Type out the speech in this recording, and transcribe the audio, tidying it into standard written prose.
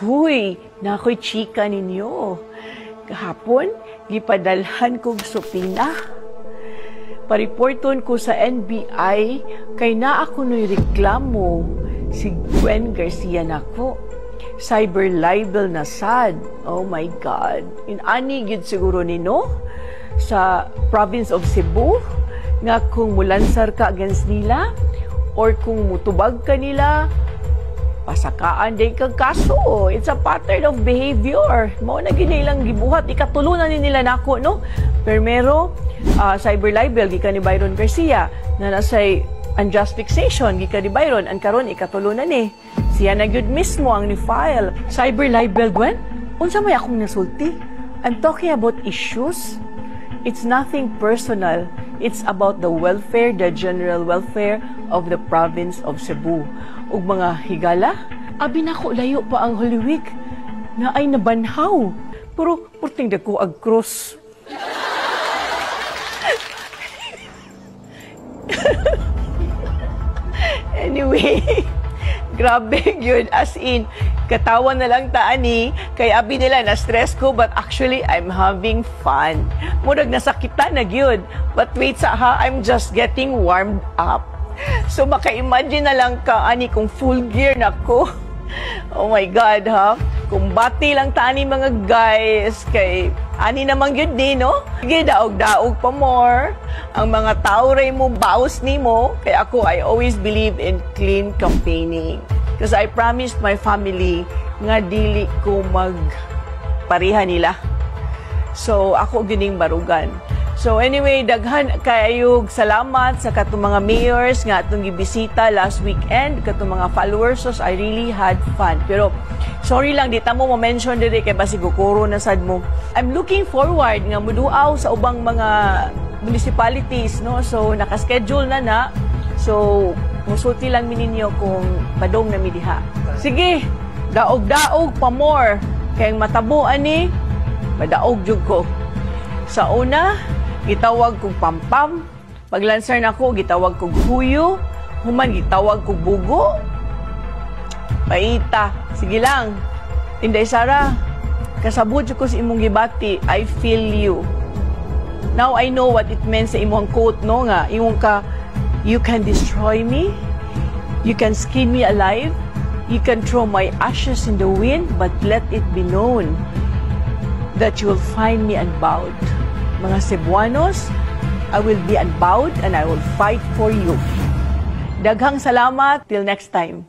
Huy, nakoy chika ninyo. Kahapon, gipadalhan kong supina. Pariporton ko sa NBI, kay na ako no'y reklamo. Si Gwen Garcia nako. Cyber libel na sad. Oh my God. Inani gid siguro nino sa province of Cebu nga kung mulansar ka against nila or kung mutubag ka nila, pasakaan din kang kaso. It's a pattern of behavior. Mao na ginilang gibuhat. Ikatulunan ni nila nako, no? Pero cyber libel, gikan ni Byron Garcia, na nasay unjust fixation, gikan ni Byron, ang karon ikatulunan ni. Siya na gyud mismo ang ni-file. Cyber libel, Gwen? Unsa may akong nasulti? I'm talking about issues. It's nothing personal. It's about the welfare, the general welfare of the province of Cebu. Ug mga higala, abi nako layo pa ang Holy Week na ay nabanhaw. Pero purting dako ag cross. Anyway, grabe yun. As in, katawa na lang taani. Kay abi nila na-stress ko, but actually, I'm having fun. Murag nasakitan na yun. But wait sa ha, I'm just getting warmed up. So, maka-imagine na lang ka, ani, kung full gear na ko. Oh my God, ha? Kung bati lang taani mga guys, kay ani naman yun din, no? Sige, daog-daog pa more. Ang mga tao ray mo, baos ni mo. Kaya ako, I always believe in clean campaigning. Because I promised my family nga dili ko magpareha nila. So, ako gining barugan. So anyway, daghan kayog salamat sa katong mga mayors nga atong gibisita last weekend, katong mga followers. So I really had fun. Pero sorry lang, di ta mo ma-mention diri kay basi gukuro na sad mo. I'm looking forward nga muduaw sa ubang mga municipalities, no? So naka-schedule na. So musulti lang mi ninyo kung padong na mi diha. Sige, daog-daog pa more kay matabo ani, madaog jud ko. Sa una, gitawag kong pampam. Paglansar na ko, gitawag kong huyo. Human, gitawag kong bugo. Paita. Sige lang. Inday Sara, kasabot ko sa imong gibati. I feel you. Now I know what it meant sa imong quote, no nga. Imong ka, you can destroy me. You can skin me alive. You can throw my ashes in the wind, but let it be known that you will find me unbowed. Mga Cebuanos, I will be unbowed and I will fight for you. Daghang salamat. Till next time.